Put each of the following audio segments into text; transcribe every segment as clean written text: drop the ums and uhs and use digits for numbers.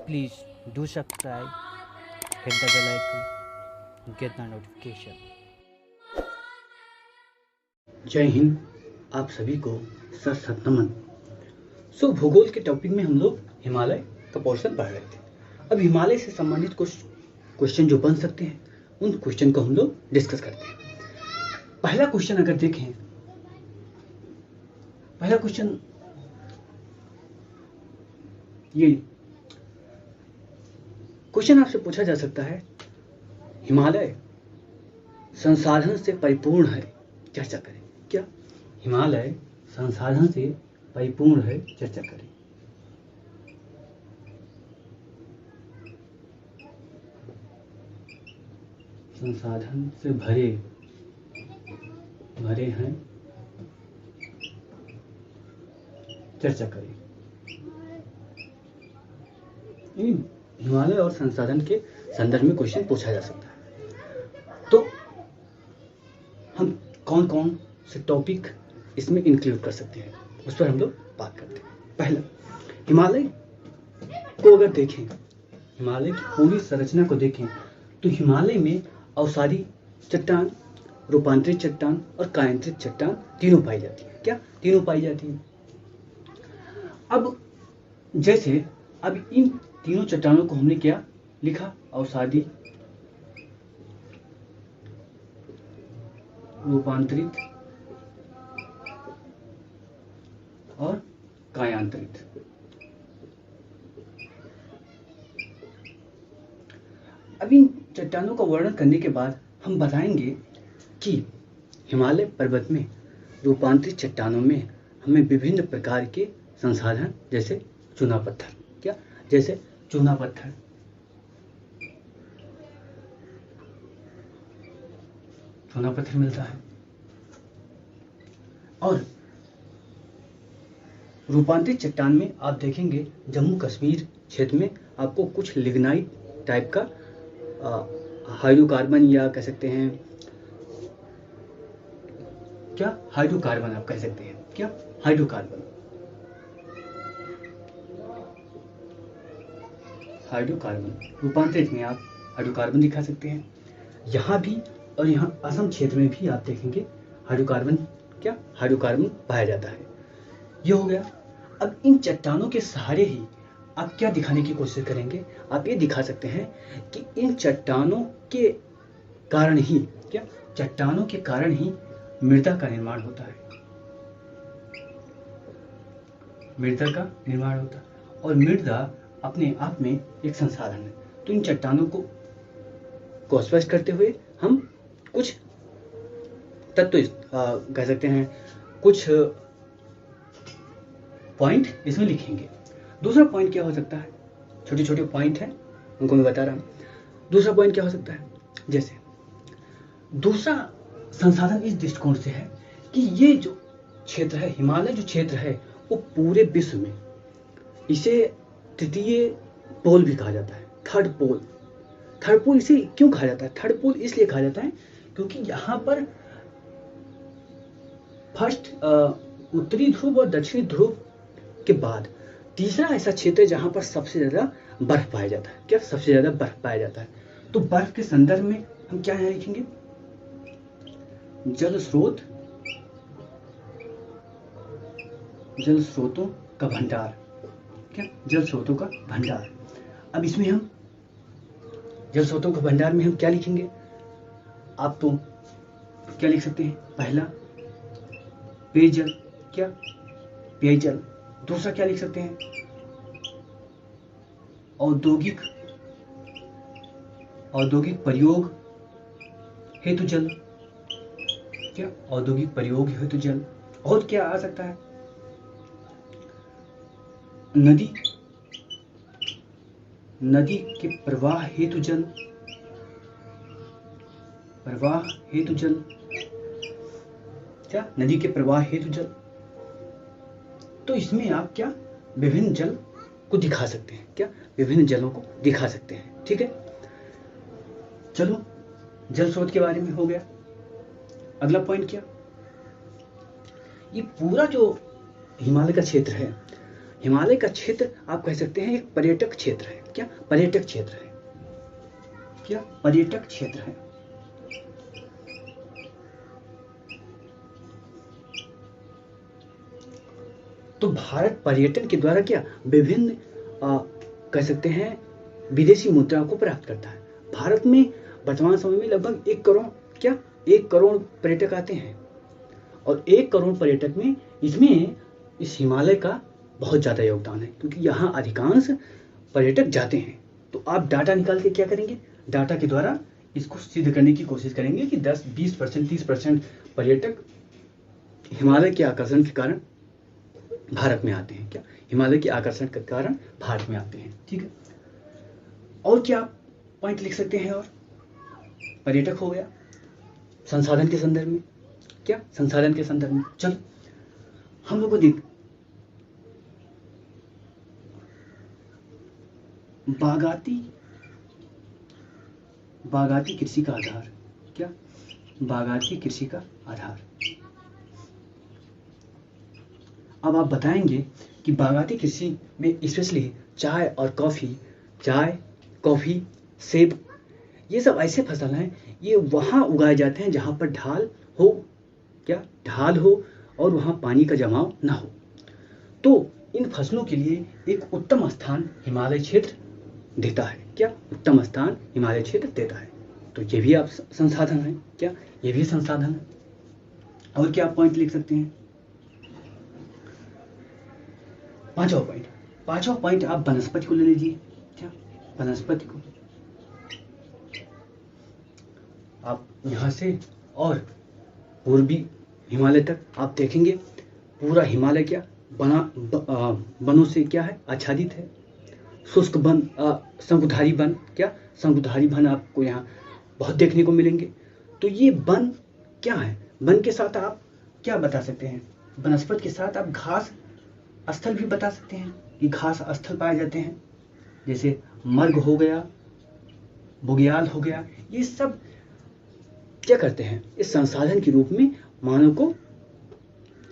Please do subscribe, hit the bell icon, get the notification. जय हिंद। आप सभी को सत सत नमन। भूगोल के टॉपिक में हम लोग हिमालय का पोर्शन पढ़ रहे थे। अब हिमालय से संबंधित कुछ क्वेश्चन जो बन सकते हैं उन क्वेश्चन को हम लोग डिस्कस करते हैं। पहला क्वेश्चन अगर देखें, पहला क्वेश्चन ये क्वेश्चन आपसे पूछा जा सकता है, हिमालय संसाधन से परिपूर्ण है, चर्चा करें। क्या हिमालय संसाधन से परिपूर्ण है, चर्चा करें। संसाधन से भरे हैं, चर्चा करें। हिमालय और संसाधन के संदर्भ में क्वेश्चन पूछा जा सकता है। तो हम कौन कौन से टॉपिक इसमें इंक्लूड कर सकते हैं उस पर हम लोग बात करते हैं। पहला, हिमालय को अगर देखें, हिमालय की पूरी संरचना को देखें तो हिमालय में अवसादी चट्टान, रूपांतरित चट्टान और कायांतरित चट्टान तीनों पाई जाती है। क्या तीनों पाई जाती है? अब जैसे अब इन तीनों चट्टानों को हमने क्या लिखा? अवसादी, रूपांतरित और कायांतरित। अब इन चट्टानों का वर्णन करने के बाद हम बताएंगे कि हिमालय पर्वत में रूपांतरित चट्टानों में हमें विभिन्न प्रकार के संसाधन जैसे चूना पत्थर, क्या जैसे चूना पत्थर, चूना पत्थर मिलता है। और रूपांतरित चट्टान में आप देखेंगे जम्मू कश्मीर क्षेत्र में आपको कुछ लिग्नाइट टाइप का हाइड्रोकार्बन, या कह सकते हैं क्या हाइड्रोकार्बन, आप कह सकते हैं क्या हाइड्रोकार्बन, रूपांतरित में आप हाइड्रोकार्बन दिखा सकते हैं। यहाँ भी और यहाँ असम क्षेत्र में भी आप देखेंगे हाइड्रोकार्बन, क्या हाइड्रोकार्बन पाया जाता है। ये हो गया। अब इन चट्टानों के सहारे ही आप क्या दिखाने की कोशिश करेंगे? आप ये दिखा सकते हैं कि इन चट्टानों के कारण ही, क्या चट्टानों के कारण ही मृदा का निर्माण होता है, मृदा का निर्माण होता है। और मृदा अपने आप में एक संसाधन है। तो इन चट्टानों को स्पष्ट करते हुए हम कुछ तत्व कह सकते हैं, कुछ पॉइंट इसमें लिखेंगे। दूसरा पॉइंट क्या हो सकता है? छोटे छोटे पॉइंट हैं, उनको मैं बता रहा हूं। दूसरा पॉइंट क्या हो सकता है? जैसे दूसरा संसाधन इस दृष्टिकोण से है कि ये जो क्षेत्र है, हिमालय जो क्षेत्र है, वो पूरे विश्व में इसे तृतीय पोल भी कहा जाता है, थर्ड पोल। थर्ड पोल इसे क्यों कहा जाता है? थर्ड पोल इसलिए कहा जाता है क्योंकि यहाँ पर फर्स्ट उत्तरी ध्रुव और दक्षिणी ध्रुव के बाद तीसरा ऐसा क्षेत्र है जहां पर सबसे ज्यादा बर्फ पाया जाता है। क्या सबसे ज्यादा बर्फ पाया जाता है? तो बर्फ के संदर्भ में हम क्या यहाँ लिखेंगे? जल स्रोत, जल स्रोतों का भंडार, क्या जल स्रोतों का भंडार। अब इसमें हम जल स्रोतों के भंडार में हम क्या लिखेंगे? आप तो क्या लिख सकते हैं? पहला पेयजल, क्या पेयजल। दूसरा क्या लिख सकते हैं? औद्योगिक प्रयोग हेतु जल, क्या औद्योगिक प्रयोग हेतु जल। और क्या आ सकता है? नदी के प्रवाह हेतु जल, क्या नदी के प्रवाह हेतु जल। तो इसमें आप क्या विभिन्न जल को दिखा सकते हैं, क्या विभिन्न जलों को दिखा सकते हैं। ठीक है, चलो जल स्रोत के बारे में हो गया। अगला पॉइंट क्या? ये पूरा जो हिमालय का क्षेत्र है, हिमालय का क्षेत्र आप कह सकते हैं एक पर्यटक क्षेत्र है। क्या पर्यटक क्षेत्र है? क्या पर्यटक क्षेत्र है? तो भारत पर्यटन के द्वारा क्या विभिन्न कह सकते हैं विदेशी मुद्राओं को प्राप्त करता है। भारत में वर्तमान समय में लगभग 1 करोड़ पर्यटक आते हैं और 1 करोड़ पर्यटक में इसमें इस हिमालय का बहुत ज़्यादा योगदान है, क्योंकि यहाँ अधिकांश पर्यटक जाते हैं। तो आप डाटा निकाल के क्या करेंगे? डाटा के द्वारा इसको सिद्ध करने की कोशिश करेंगे कि 10, 20%, 30% पर्यटक हिमालय के आकर्षण के कारण भारत में आते हैं। क्या हिमालय के आकर्षण के कारण भारत में आते हैं। ठीक है, और क्या पॉइंट लिख सकते हैं? और पर्यटक हो गया, संसाधन के संदर्भ में, क्या संसाधन के संदर्भ में। चलो हम लोग को देख बागाती कृषि का आधार। क्या बागाती कृषि का आधार। अब आप बताएंगे कि बागाती कृषि में स्पेशली चाय, कॉफी, सेब, ये सब ऐसे फसल हैं, ये वहाँ उगाए जाते हैं जहाँ पर ढाल हो और वहाँ पानी का जमाव ना हो। तो इन फसलों के लिए एक उत्तम स्थान हिमालय क्षेत्र देता है। क्या उत्तम स्थान हिमालय क्षेत्र देता है। तो ये भी आप संसाधन है। क्या ये भी संसाधन है। और क्या पॉइंट लिख सकते हैं? पांचवा पॉइंट आप वनस्पति को ले लीजिए। क्या वनस्पति को आप यहाँ से और पूर्वी हिमालय तक आप देखेंगे, पूरा हिमालय क्या वनों से क्या है आच्छादित है। शुष्क वन, शंकुधारी वन, क्या शंकुधारी वन आपको यहाँ बहुत देखने को मिलेंगे। तो ये वन क्या है? वन के साथ आप क्या बता सकते हैं? वनस्पति के साथ आप घास स्थल भी बता सकते हैं कि घास स्थल पाए जाते हैं, जैसे मर्ग हो गया, बुग्याल हो गया। ये सब क्या करते हैं? इस संसाधन के रूप में मानव को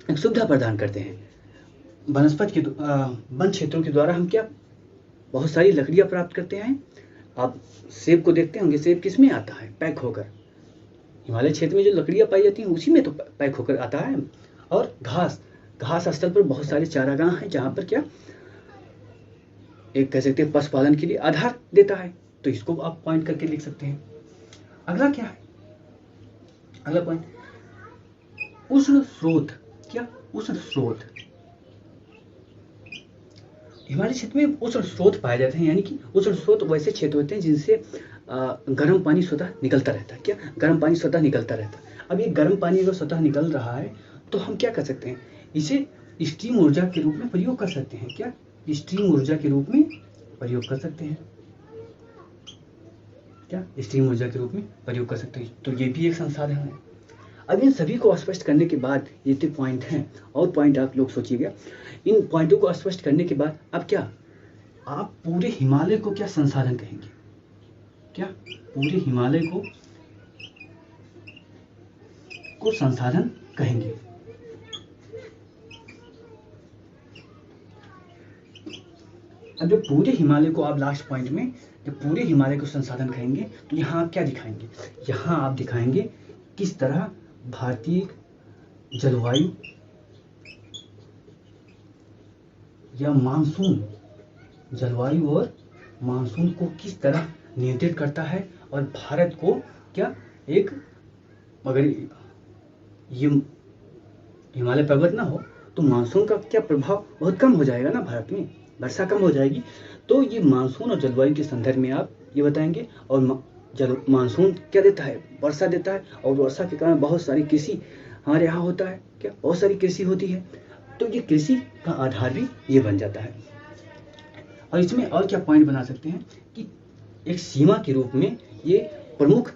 एक सुविधा प्रदान करते हैं। वनस्पति के वन क्षेत्रों के द्वारा हम क्या बहुत सारी लकड़ियां प्राप्त करते हैं। आप सेब को देखते होंगे, सेब किस में आता है? पैक होकर। हिमालय क्षेत्र में जो लकड़ियां पाई जाती हैं उसी में तो पैक होकर आता है। और घास स्थल पर बहुत सारे चारागाह हैं जहां पर क्या एक कह सकते हैं पशुपालन के लिए आधार देता है। तो इसको आप पॉइंट करके लिख सकते हैं। अगला क्या है? अगला पॉइंट उष्ण स्रोत। क्या उष्ण स्रोत? हिमालय क्षेत्र में उष्ण स्रोत पाए जाते हैं, यानी कि उष्ण स्रोत वैसे क्षेत्र होते हैं जिनसे गर्म पानी स्वतः निकलता रहता है। क्या गर्म पानी स्वतः निकलता रहता है। अब ये गर्म पानी अगर स्वतः निकल रहा है तो हम क्या कर सकते हैं? इसे स्टीम ऊर्जा के रूप में प्रयोग कर सकते हैं। क्या स्टीम ऊर्जा के रूप में प्रयोग कर सकते हैं। क्या स्टीम ऊर्जा के रूप में प्रयोग कर सकते हैं। तो ये भी एक संसाधन है। अब इन सभी को स्पष्ट करने के बाद, ये तो पॉइंट हैं, और पॉइंट आप लोग सोचिएगा। इन पॉइंटों को स्पष्ट करने के बाद अब क्या आप पूरे हिमालय को क्या संसाधन कहेंगे? क्या पूरे हिमालय को संसाधन कहेंगे? अब जब पूरे हिमालय को आप लास्ट पॉइंट में जब पूरे हिमालय को संसाधन कहेंगे तो यहाँ आप क्या दिखाएंगे? यहाँ आप दिखाएंगे किस तरह भारतीय जलवायु या मानसून, जलवायु और मानसून को किस तरह नियंत्रित करता है, और भारत को क्या एक, अगर ये हिमालय पर्वत ना हो तो मानसून का क्या प्रभाव बहुत कम हो जाएगा ना, भारत में वर्षा कम हो जाएगी। तो ये मानसून और जलवायु के संदर्भ में आप ये बताएंगे। और मानसून क्या देता है? वर्षा देता है, और वर्षा के कारण बहुत सारी कृषि हमारे यहाँ होता है। क्या बहुत सारी कृषि होती है। तो ये कृषि का आधार भी ये बन जाता है। और इसमें और क्या पॉइंट बना सकते हैं कि एक सीमा के रूप में ये प्रमुख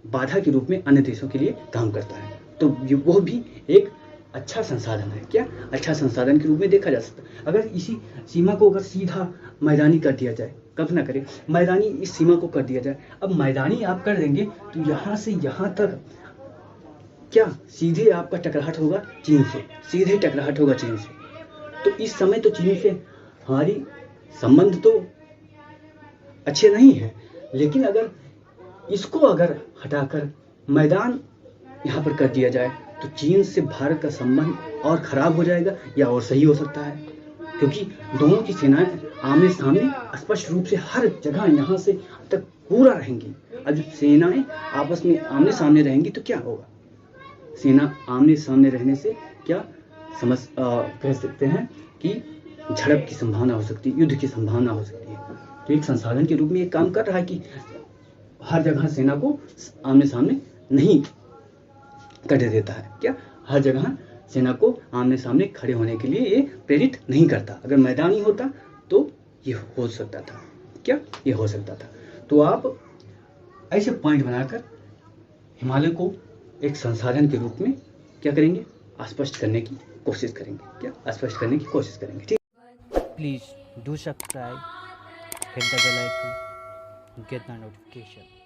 बाधा के रूप में अन्य देशों के लिए काम करता है। तो वो भी एक अच्छा संसाधन है। क्या अच्छा संसाधन के रूप में देखा जा सकता है। अगर इसी सीमा को अगर सीधा मैदानी कर दिया जाए, कल्पना करें मैदानी इस सीमा को कर दिया जाए, अब मैदानी आप कर देंगे तो यहाँ से यहाँ तक क्या सीधे आपका टकराहट होगा चीन से, सीधे टकराहट होगा चीन से। तो इस समय तो चीन से हमारी संबंध तो अच्छे नहीं हैं, लेकिन अगर हटाकर मैदान यहाँ पर कर दिया जाए तो चीन से भारत का संबंध और खराब हो जाएगा या और सही हो सकता है, क्योंकि दोनों की सेनाएं आमने सामने स्पष्ट रूप से हर जगह यहाँ से तक पूरा रहेंगी। अब जब सेनाएं आपस में आमने सामने रहेंगी तो क्या होगा? सेना आमने सामने रहने से क्या कह सकते हैं कि झड़प की संभावना हो सकती है, युद्ध की संभावना हो सकती है। तो एक संसाधन के रूप में एक काम कर रहा है कि हर जगह सेना को आमने सामने नहीं कर देता है। क्या हर जगह सेना को आमने सामने खड़े होने के लिए ये प्रेरित नहीं करता। अगर मैदानी होता तो ये हो सकता था। क्या ये हो सकता था? तो आप ऐसे पॉइंट बनाकर हिमालय को एक संसाधन के रूप में क्या करेंगे? स्पष्ट करने की कोशिश करेंगे। क्या स्पष्ट करने की कोशिश करेंगे। ठीक, Please do subscribe, hit the bell icon, get the notification.